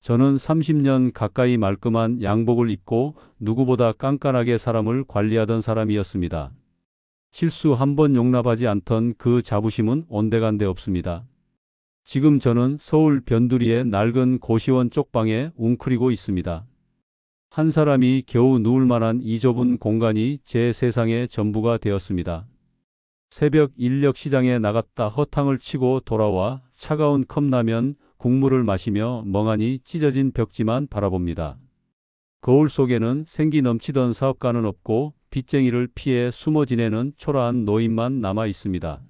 저는 30년 가까이 말끔한 양복을 입고 누구보다 깐깐하게 사람을 관리하던 사람이었습니다. 실수 한 번 용납하지 않던 그 자부심은 온데간데 없습니다. 지금 저는 서울 변두리의 낡은 고시원 쪽방에 웅크리고 있습니다. 한 사람이 겨우 누울 만한 이 좁은 공간이 제 세상의 전부가 되었습니다. 새벽 인력 시장에 나갔다 허탕을 치고 돌아와 차가운 컵라면 국물을 마시며 멍하니 찢어진 벽지만 바라봅니다. 거울 속에는 생기 넘치던 사업가는 없고 빚쟁이를 피해 숨어 지내는 초라한 노인만 남아 있습니다.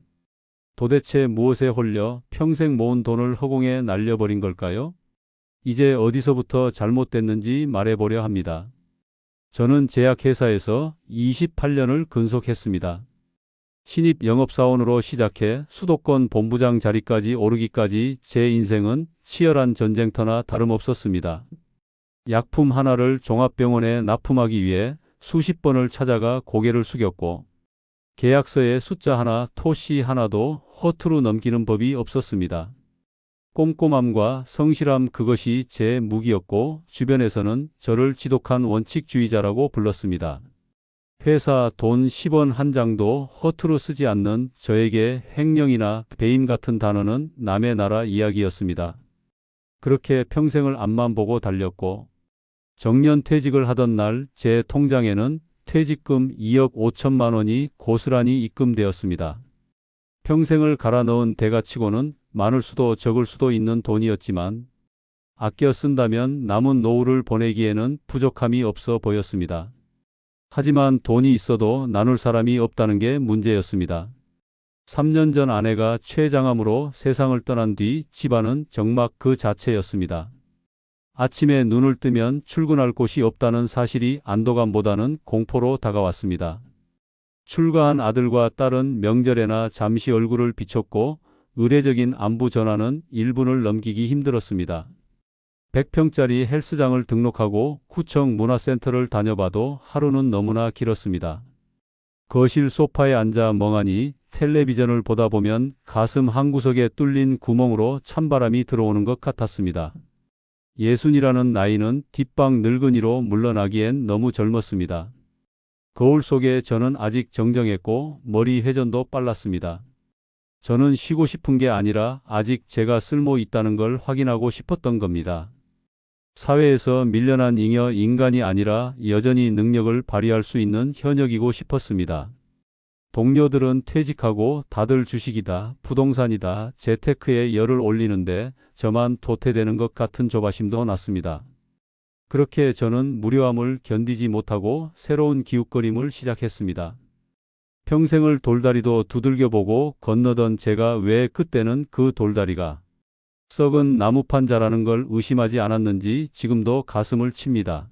도대체 무엇에 홀려 평생 모은 돈을 허공에 날려버린 걸까요? 이제 어디서부터 잘못됐는지 말해보려 합니다. 저는 제약회사에서 28년을 근속했습니다. 신입 영업사원으로 시작해 수도권 본부장 자리까지 오르기까지 제 인생은 치열한 전쟁터나 다름없었습니다. 약품 하나를 종합병원에 납품하기 위해 수십 번을 찾아가 고개를 숙였고 계약서에 숫자 하나, 토시 하나도 허투루 넘기는 법이 없었습니다. 꼼꼼함과 성실함 그것이 제 무기였고 주변에서는 저를 지독한 원칙주의자라고 불렀습니다. 회사 돈 10원 한 장도 허투루 쓰지 않는 저에게 횡령이나 배임 같은 단어는 남의 나라 이야기였습니다. 그렇게 평생을 앞만 보고 달렸고 정년퇴직을 하던 날 제 통장에는 퇴직금 2억 5천만 원이 고스란히 입금되었습니다. 평생을 갈아 넣은 대가치고는 많을 수도 적을 수도 있는 돈이었지만 아껴 쓴다면 남은 노후를 보내기에는 부족함이 없어 보였습니다. 하지만 돈이 있어도 나눌 사람이 없다는 게 문제였습니다. 3년 전 아내가 췌장암으로 세상을 떠난 뒤 집안은 정막 그 자체였습니다. 아침에 눈을 뜨면 출근할 곳이 없다는 사실이 안도감보다는 공포로 다가왔습니다. 출가한 아들과 딸은 명절에나 잠시 얼굴을 비췄고 의례적인 안부 전화는 1분을 넘기기 힘들었습니다. 100평짜리 헬스장을 등록하고 구청 문화센터를 다녀봐도 하루는 너무나 길었습니다. 거실 소파에 앉아 멍하니 텔레비전을 보다 보면 가슴 한구석에 뚫린 구멍으로 찬바람이 들어오는 것 같았습니다. 60이라는 나이는 뒷방 늙은이로 물러나기엔 너무 젊었습니다. 거울 속에 저는 아직 정정했고 머리 회전도 빨랐습니다. 저는 쉬고 싶은 게 아니라 아직 제가 쓸모 있다는 걸 확인하고 싶었던 겁니다. 사회에서 밀려난 잉여 인간이 아니라 여전히 능력을 발휘할 수 있는 현역이고 싶었습니다. 동료들은 퇴직하고 다들 주식이다, 부동산이다, 재테크에 열을 올리는데 저만 도태되는 것 같은 조바심도 났습니다. 그렇게 저는 무료함을 견디지 못하고 새로운 기웃거림을 시작했습니다. 평생을 돌다리도 두들겨보고 건너던 제가 왜 그때는 그 돌다리가 썩은 나무판 자라는 걸 의심하지 않았는지 지금도 가슴을 칩니다.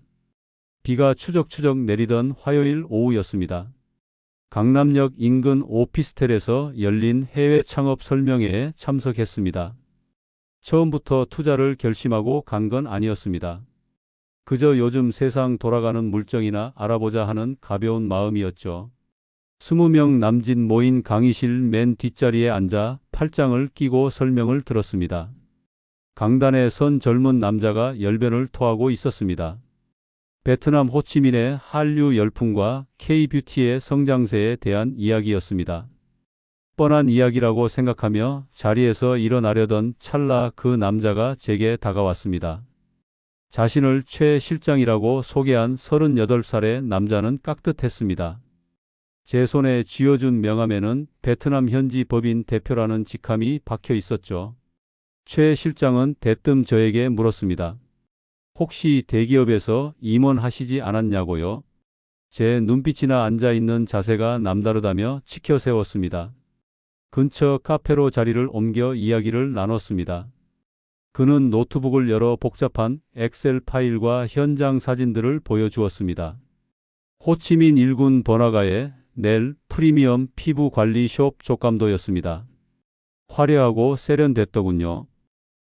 비가 추적추적 내리던 화요일 오후였습니다. 강남역 인근 오피스텔에서 열린 해외 창업 설명회에 참석했습니다. 처음부터 투자를 결심하고 간 건 아니었습니다. 그저 요즘 세상 돌아가는 물정이나 알아보자 하는 가벼운 마음이었죠. 20명 남짓 모인 강의실 맨 뒷자리에 앉아 팔짱을 끼고 설명을 들었습니다. 강단에 선 젊은 남자가 열변을 토하고 있었습니다. 베트남 호치민의 한류 열풍과 K-뷰티의 성장세에 대한 이야기였습니다. 뻔한 이야기라고 생각하며 자리에서 일어나려던 찰나 그 남자가 제게 다가왔습니다. 자신을 최 실장이라고 소개한 38살의 남자는 깍듯했습니다. 제 손에 쥐어준 명함에는 베트남 현지 법인 대표라는 직함이 박혀 있었죠. 최 실장은 대뜸 저에게 물었습니다. 혹시 대기업에서 임원하시지 않았냐고요? 제 눈빛이나 앉아있는 자세가 남다르다며 치켜 세웠습니다. 근처 카페로 자리를 옮겨 이야기를 나눴습니다. 그는 노트북을 열어 복잡한 엑셀 파일과 현장 사진들을 보여주었습니다. 호치민 1군 번화가의 넬 프리미엄 피부 관리 숍 족감도였습니다. 화려하고 세련됐더군요.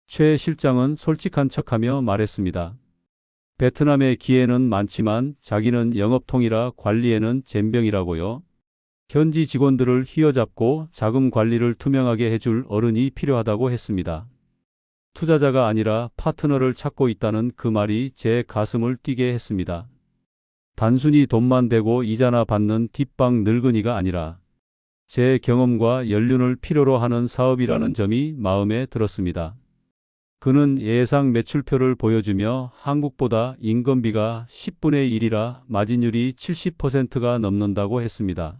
최 실장은 솔직한 척하며 말했습니다. 베트남에 기회는 많지만 자기는 영업통이라 관리에는 젬병이라고요. 현지 직원들을 휘어잡고 자금 관리를 투명하게 해줄 어른이 필요하다고 했습니다. 투자자가 아니라 파트너를 찾고 있다는 그 말이 제 가슴을 뛰게 했습니다. 단순히 돈만 대고 이자나 받는 뒷방 늙은이가 아니라 제 경험과 연륜을 필요로 하는 사업이라는 점이 마음에 들었습니다. 그는 예상 매출표를 보여주며 한국보다 인건비가 10분의 1이라 마진율이 70%가 넘는다고 했습니다.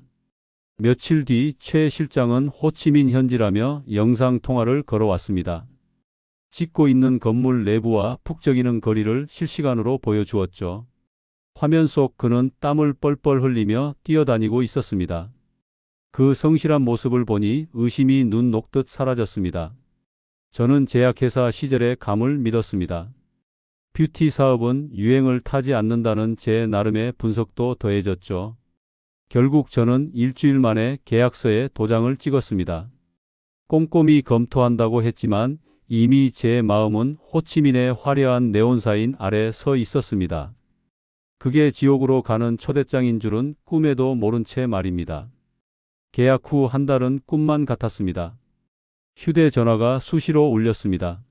며칠 뒤 최 실장은 호치민 현지라며 영상통화를 걸어왔습니다. 짓고 있는 건물 내부와 북적이는 거리를 실시간으로 보여주었죠. 화면 속 그는 땀을 뻘뻘 흘리며 뛰어다니고 있었습니다. 그 성실한 모습을 보니 의심이 눈 녹듯 사라졌습니다. 저는 제약회사 시절의 감을 믿었습니다. 뷰티 사업은 유행을 타지 않는다는 제 나름의 분석도 더해졌죠. 결국 저는 일주일 만에 계약서에 도장을 찍었습니다. 꼼꼼히 검토한다고 했지만 이미 제 마음은 호치민의 화려한 네온사인 아래 서 있었습니다. 그게 지옥으로 가는 초대장인 줄은 꿈에도 모른 채 말입니다. 계약 후 한 달은 꿈만 같았습니다. 휴대전화가 수시로 울렸습니다.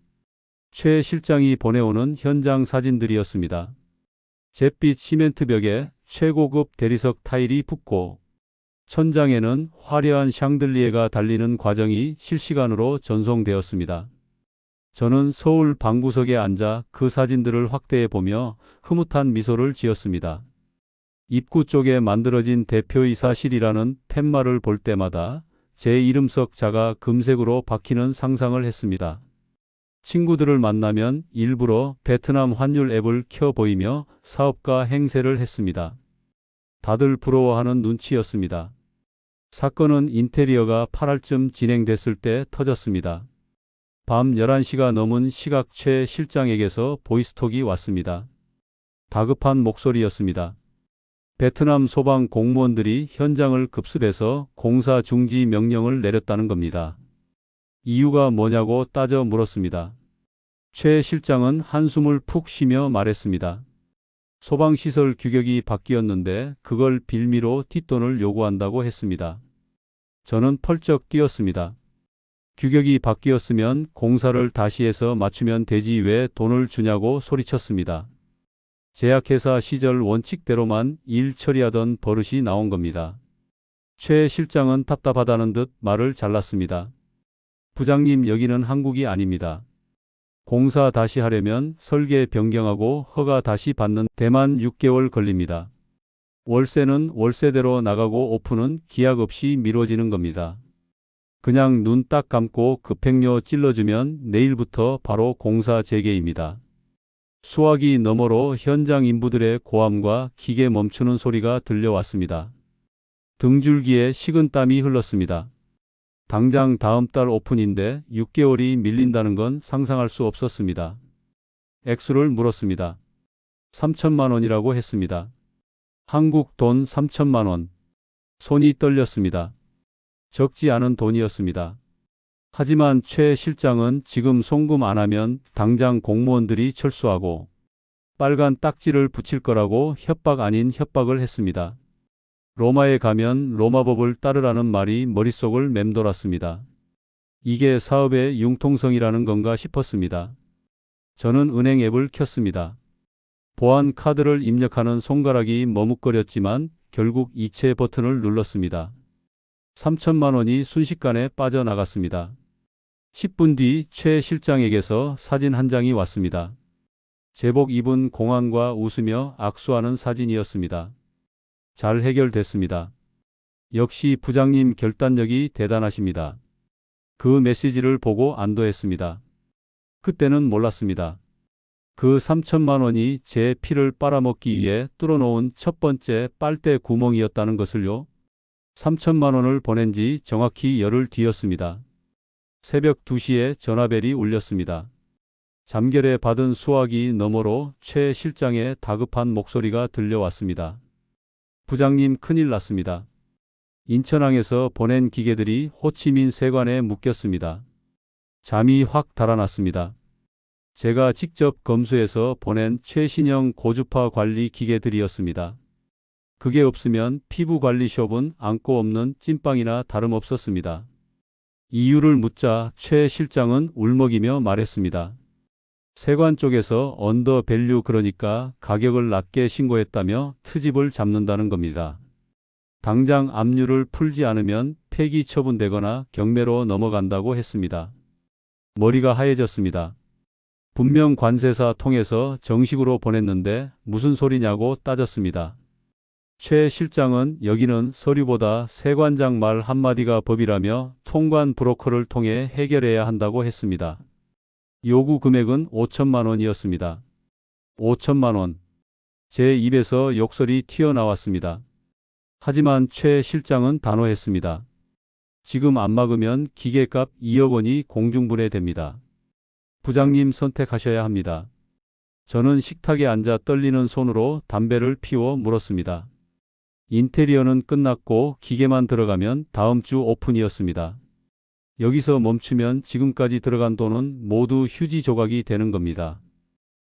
최 실장이 보내오는 현장 사진들이었습니다. 잿빛 시멘트 벽에 최고급 대리석 타일이 붙고 천장에는 화려한 샹들리에가 달리는 과정이 실시간으로 전송되었습니다. 저는 서울 방구석에 앉아 그 사진들을 확대해 보며 흐뭇한 미소를 지었습니다. 입구 쪽에 만들어진 대표이사실이라는 팻말을 볼 때마다 제 이름 석 자가 금색으로 박히는 상상을 했습니다. 친구들을 만나면 일부러 베트남 환율 앱을 켜 보이며 사업가 행세를 했습니다. 다들 부러워하는 눈치였습니다. 사건은 인테리어가 8할쯤 진행됐을 때 터졌습니다. 밤 11시가 넘은 시각 최 실장에게서 보이스톡이 왔습니다. 다급한 목소리였습니다. 베트남 소방 공무원들이 현장을 급습해서 공사 중지 명령을 내렸다는 겁니다. 이유가 뭐냐고 따져 물었습니다. 최 실장은 한숨을 푹 쉬며 말했습니다. 소방시설 규격이 바뀌었는데 그걸 빌미로 뒷돈을 요구한다고 했습니다. 저는 펄쩍 뛰었습니다. 규격이 바뀌었으면 공사를 다시 해서 맞추면 되지 왜 돈을 주냐고 소리쳤습니다. 제약회사 시절 원칙대로만 일 처리하던 버릇이 나온 겁니다. 최 실장은 답답하다는 듯 말을 잘랐습니다. 부장님, 여기는 한국이 아닙니다. 공사 다시 하려면 설계 변경하고 허가 다시 받는 데만 6개월 걸립니다. 월세는 월세대로 나가고 오픈은 기약 없이 미뤄지는 겁니다. 그냥 눈 딱 감고 급행료 찔러주면 내일부터 바로 공사 재개입니다. 수화기 너머로 현장 인부들의 고함과 기계 멈추는 소리가 들려왔습니다. 등줄기에 식은땀이 흘렀습니다. 당장 다음 달 오픈인데 6개월이 밀린다는 건 상상할 수 없었습니다. 액수를 물었습니다. 3천만 원이라고 했습니다. 한국 돈 3천만 원. 손이 떨렸습니다. 적지 않은 돈이었습니다. 하지만 최 실장은 지금 송금 안 하면 당장 공무원들이 철수하고 빨간 딱지를 붙일 거라고 협박 아닌 협박을 했습니다. 로마에 가면 로마법을 따르라는 말이 머릿속을 맴돌았습니다. 이게 사업의 융통성이라는 건가 싶었습니다. 저는 은행 앱을 켰습니다. 보안 카드를 입력하는 손가락이 머뭇거렸지만 결국 이체 버튼을 눌렀습니다. 3천만 원이 순식간에 빠져나갔습니다. 10분 뒤 최 실장에게서 사진 한 장이 왔습니다. 제복 입은 공안과 웃으며 악수하는 사진이었습니다. 잘 해결됐습니다. 역시 부장님 결단력이 대단하십니다. 그 메시지를 보고 안도했습니다. 그때는 몰랐습니다. 그 3천만 원이 제 피를 빨아먹기 위해 뚫어놓은 첫 번째 빨대 구멍이었다는 것을요. 3천만 원을 보낸 지 정확히 열흘 뒤였습니다. 새벽 2시에 전화벨이 울렸습니다. 잠결에 받은 수화기 너머로 최 실장의 다급한 목소리가 들려왔습니다. 부장님, 큰일 났습니다. 인천항에서 보낸 기계들이 호치민 세관에 묶였습니다. 잠이 확 달아났습니다. 제가 직접 검수해서 보낸 최신형 고주파 관리 기계들이었습니다. 그게 없으면 피부 관리 숍은 안고 없는 찐빵이나 다름없었습니다. 이유를 묻자 최 실장은 울먹이며 말했습니다. 세관 쪽에서 언더밸류, 그러니까 가격을 낮게 신고했다며 트집을 잡는다는 겁니다. 당장 압류를 풀지 않으면 폐기 처분되거나 경매로 넘어간다고 했습니다. 머리가 하얘졌습니다. 분명 관세사 통해서 정식으로 보냈는데 무슨 소리냐고 따졌습니다. 최 실장은 여기는 서류보다 세관장 말 한마디가 법이라며 통관 브로커를 통해 해결해야 한다고 했습니다. 요구 금액은 5천만 원이었습니다. 5천만 원. 제 입에서 욕설이 튀어나왔습니다. 하지만 최 실장은 단호했습니다. 지금 안 막으면 기계값 2억 원이 공중분해됩니다. 부장님 선택하셔야 합니다. 저는 식탁에 앉아 떨리는 손으로 담배를 피워 물었습니다. 인테리어는 끝났고 기계만 들어가면 다음 주 오픈이었습니다. 여기서 멈추면 지금까지 들어간 돈은 모두 휴지 조각이 되는 겁니다.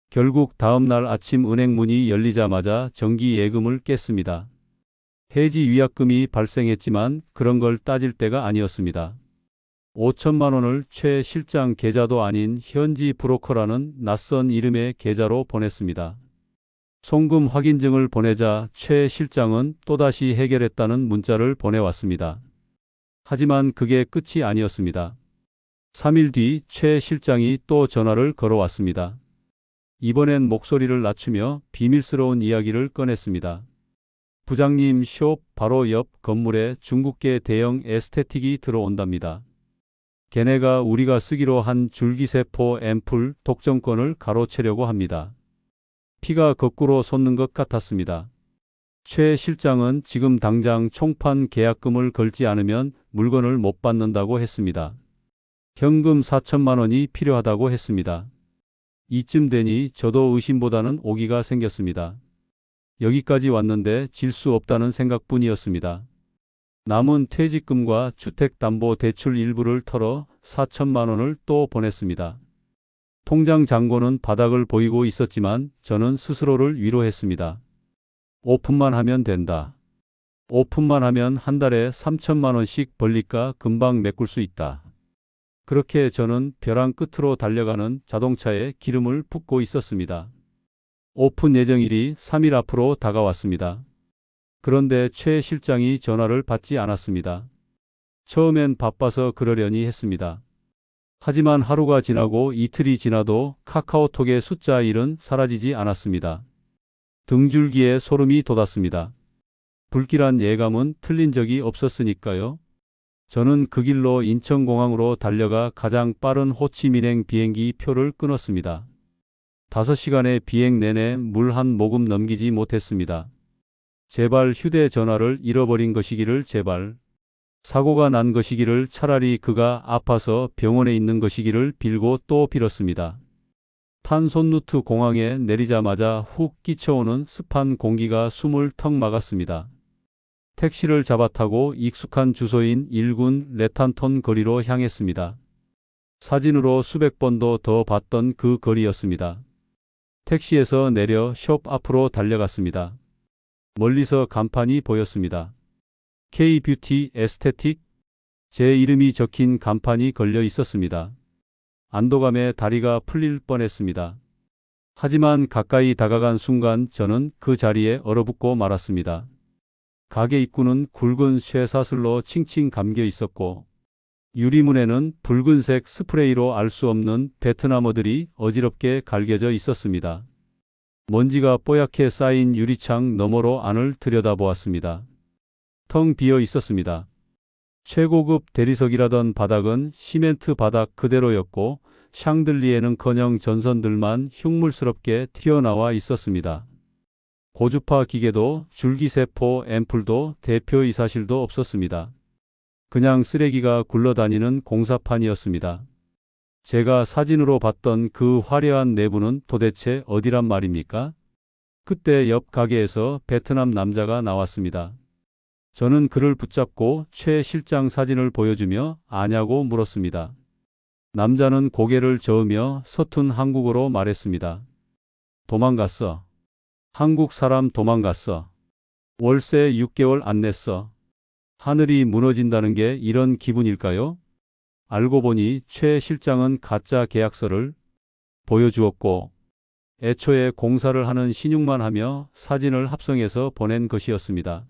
결국 다음 날 아침 은행 문이 열리자마자 정기 예금을 깼습니다. 해지 위약금이 발생했지만 그런 걸 따질 때가 아니었습니다. 5천만 원을 최 실장 계좌도 아닌 현지 브로커라는 낯선 이름의 계좌로 보냈습니다. 송금 확인증을 보내자 최 실장은 또다시 해결했다는 문자를 보내왔습니다. 하지만 그게 끝이 아니었습니다. 3일 뒤 최 실장이 또 전화를 걸어왔습니다. 이번엔 목소리를 낮추며 비밀스러운 이야기를 꺼냈습니다. 부장님, 숍 바로 옆 건물에 중국계 대형 에스테틱이 들어온답니다. 걔네가 우리가 쓰기로 한 줄기세포 앰플 독점권을 가로채려고 합니다. 피가 거꾸로 솟는 것 같았습니다. 최 실장은 지금 당장 총판 계약금을 걸지 않으면 물건을 못 받는다고 했습니다. 현금 4천만 원이 필요하다고 했습니다. 이쯤 되니 저도 의심보다는 오기가 생겼습니다. 여기까지 왔는데 질 수 없다는 생각뿐이었습니다. 남은 퇴직금과 주택담보대출 일부를 털어 4천만 원을 또 보냈습니다. 통장 잔고는 바닥을 보이고 있었지만 저는 스스로를 위로했습니다. 오픈만 하면 된다. 오픈만 하면 한 달에 3천만 원씩 벌니까 금방 메꿀 수 있다. 그렇게 저는 벼랑 끝으로 달려가는 자동차에 기름을 붓고 있었습니다. 오픈 예정일이 3일 앞으로 다가왔습니다. 그런데 최 실장이 전화를 받지 않았습니다. 처음엔 바빠서 그러려니 했습니다. 하지만 하루가 지나고 이틀이 지나도 카카오톡의 숫자 1은 사라지지 않았습니다. 등줄기에 소름이 돋았습니다. 불길한 예감은 틀린 적이 없었으니까요. 저는 그 길로 인천공항으로 달려가 가장 빠른 호치민행 비행기 표를 끊었습니다. 5시간의 비행 내내 물 한 모금 넘기지 못했습니다. 제발 휴대전화를 잃어버린 것이기를, 제발. 사고가 난 것이기를, 차라리 그가 아파서 병원에 있는 것이기를 빌고 또 빌었습니다. 탄손루트 공항에 내리자마자 훅 끼쳐오는 습한 공기가 숨을 턱 막았습니다. 택시를 잡아 타고 익숙한 주소인 1군 레탄톤 거리로 향했습니다. 사진으로 수백 번도 더 봤던 그 거리였습니다. 택시에서 내려 숍 앞으로 달려갔습니다. 멀리서 간판이 보였습니다. K-뷰티 에스테틱? 제 이름이 적힌 간판이 걸려 있었습니다. 안도감에 다리가 풀릴 뻔했습니다. 하지만 가까이 다가간 순간 저는 그 자리에 얼어붙고 말았습니다. 가게 입구는 굵은 쇠사슬로 칭칭 감겨 있었고 유리문에는 붉은색 스프레이로 알 수 없는 베트남어들이 어지럽게 갈겨져 있었습니다. 먼지가 뽀얗게 쌓인 유리창 너머로 안을 들여다보았습니다. 텅 비어 있었습니다. 최고급 대리석이라던 바닥은 시멘트 바닥 그대로였고 샹들리에는커녕 전선들만 흉물스럽게 튀어나와 있었습니다. 고주파 기계도 줄기세포 앰플도 대표이사실도 없었습니다. 그냥 쓰레기가 굴러다니는 공사판이었습니다. 제가 사진으로 봤던 그 화려한 내부는 도대체 어디란 말입니까? 그때 옆 가게에서 베트남 남자가 나왔습니다. 저는 그를 붙잡고 최 실장 사진을 보여주며 아냐고 물었습니다. 남자는 고개를 저으며 서툰 한국어로 말했습니다. 도망갔어. 한국 사람 도망갔어. 월세 6개월 안 냈어. 하늘이 무너진다는 게 이런 기분일까요? 알고 보니 최 실장은 가짜 계약서를 보여주었고 애초에 공사를 하는 신용만 하며 사진을 합성해서 보낸 것이었습니다.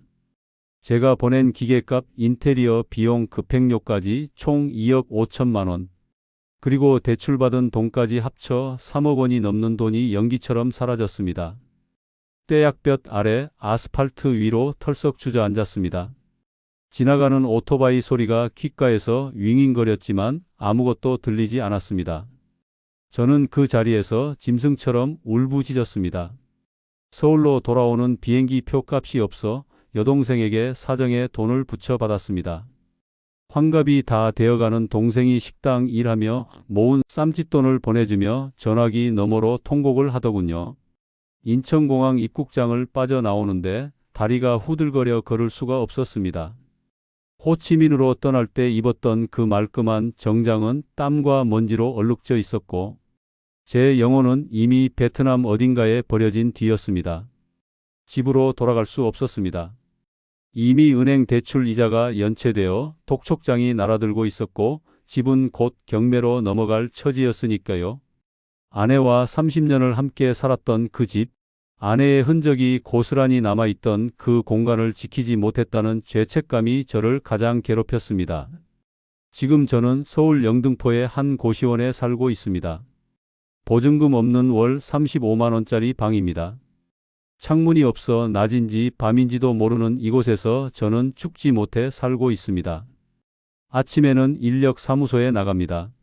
제가 보낸 기계값, 인테리어 비용, 급행료까지 총 2억 5천만 원. 그리고 대출받은 돈까지 합쳐 3억 원이 넘는 돈이 연기처럼 사라졌습니다. 떼약볕 아래 아스팔트 위로 털썩 주저앉았습니다. 지나가는 오토바이 소리가 귓가에서 윙윙거렸지만 아무것도 들리지 않았습니다. 저는 그 자리에서 짐승처럼 울부짖었습니다. 서울로 돌아오는 비행기 표값이 없어 여동생에게 사정에 돈을 붙여받았습니다. 환갑이 다 되어가는 동생이 식당 일하며 모은 쌈짓돈을 보내주며 전화기 너머로 통곡을 하더군요. 인천공항 입국장을 빠져나오는데 다리가 후들거려 걸을 수가 없었습니다. 호치민으로 떠날 때 입었던 그 말끔한 정장은 땀과 먼지로 얼룩져 있었고 제 영혼은 이미 베트남 어딘가에 버려진 뒤였습니다. 집으로 돌아갈 수 없었습니다. 이미 은행 대출 이자가 연체되어 독촉장이 날아들고 있었고 집은 곧 경매로 넘어갈 처지였으니까요. 아내와 30년을 함께 살았던 그 집, 아내의 흔적이 고스란히 남아있던 그 공간을 지키지 못했다는 죄책감이 저를 가장 괴롭혔습니다. 지금 저는 서울 영등포의 한 고시원에 살고 있습니다. 보증금 없는 월 35만 원짜리 방입니다. 창문이 없어 낮인지 밤인지도 모르는 이곳에서 저는 죽지 못해 살고 있습니다. 아침에는 인력사무소에 나갑니다.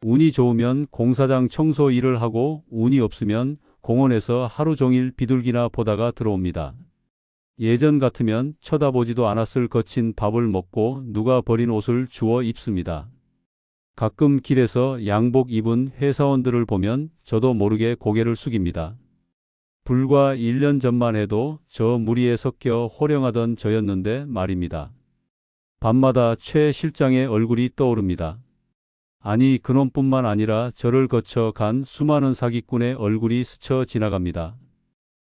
운이 좋으면 공사장 청소 일을 하고 운이 없으면 공원에서 하루 종일 비둘기나 보다가 들어옵니다. 예전 같으면 쳐다보지도 않았을 거친 밥을 먹고 누가 버린 옷을 주워 입습니다. 가끔 길에서 양복 입은 회사원들을 보면 저도 모르게 고개를 숙입니다. 불과 1년 전만 해도 저 무리에 섞여 호령하던 저였는데 말입니다. 밤마다 최 실장의 얼굴이 떠오릅니다. 아니 그놈뿐만 아니라 저를 거쳐 간 수많은 사기꾼의 얼굴이 스쳐 지나갑니다.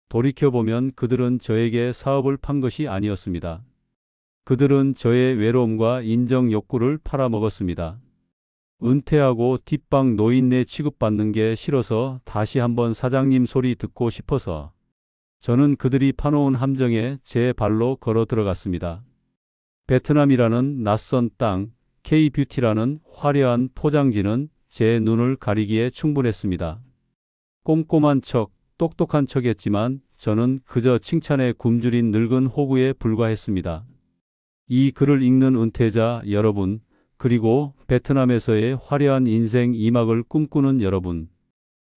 돌이켜보면 그들은 저에게 사업을 판 것이 아니었습니다. 그들은 저의 외로움과 인정 욕구를 팔아먹었습니다. 은퇴하고 뒷방 노인네 취급받는 게 싫어서 다시 한번 사장님 소리 듣고 싶어서 저는 그들이 파놓은 함정에 제 발로 걸어 들어갔습니다. 베트남이라는 낯선 땅, K-뷰티라는 화려한 포장지는 제 눈을 가리기에 충분했습니다. 꼼꼼한 척, 똑똑한 척했지만 저는 그저 칭찬에 굶주린 늙은 호구에 불과했습니다. 이 글을 읽는 은퇴자 여러분, 그리고 베트남에서의 화려한 인생 2막을 꿈꾸는 여러분,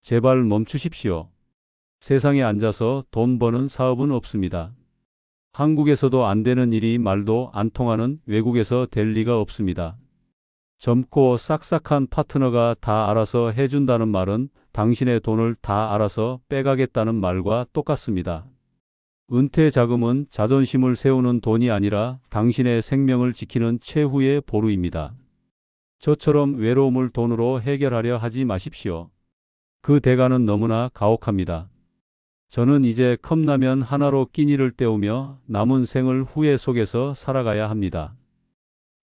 제발 멈추십시오. 세상에 앉아서 돈 버는 사업은 없습니다. 한국에서도 안 되는 일이 말도 안 통하는 외국에서 될 리가 없습니다. 젊고 싹싹한 파트너가 다 알아서 해준다는 말은 당신의 돈을 다 알아서 빼가겠다는 말과 똑같습니다. 은퇴 자금은 자존심을 세우는 돈이 아니라 당신의 생명을 지키는 최후의 보루입니다. 저처럼 외로움을 돈으로 해결하려 하지 마십시오. 그 대가는 너무나 가혹합니다. 저는 이제 컵라면 하나로 끼니를 때우며 남은 생을 후회 속에서 살아가야 합니다.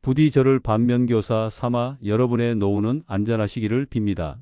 부디 저를 반면교사 삼아 여러분의 노후는 안전하시기를 빕니다.